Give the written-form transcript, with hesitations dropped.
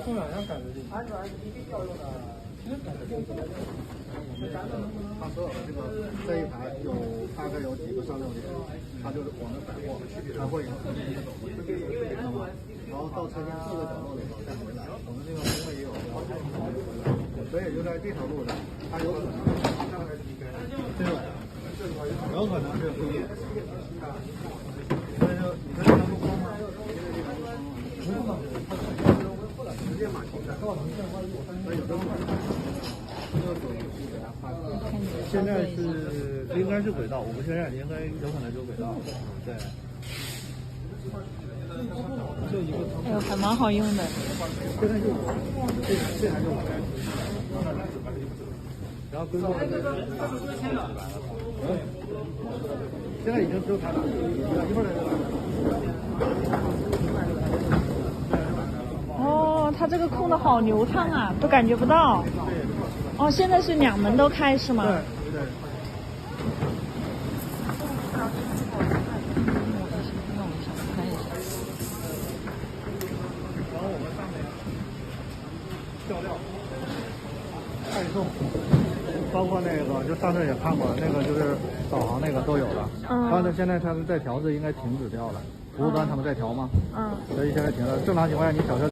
送两样感觉进去。安全一定要用的。它所有的这一排大概有几个上六点，它就是我们百货，它会有然后到车间4个角落里头再回来。我们这个工位也有，所以就在这条路上，它有可能对，有可能是会业。所以说你看这条路光吗？直接码停的，那有的现在是应该是轨道，我们现在应该有可能是轨道。对。就一个。哎呦，还蛮好用的。现在就我，这台就我。然后跟着。现在已经只有他了，一会儿来。哦，它这个控的好流畅啊，都感觉不到。哦，现在是2门都开是吗？对对。然后我们上面调料、派送，包括那个就上次也看过，那个就是导航那个都有了。但是现在他们在调制，应该停止掉了。服务端他们在调吗？所以现在停了。正常情况下，你小车。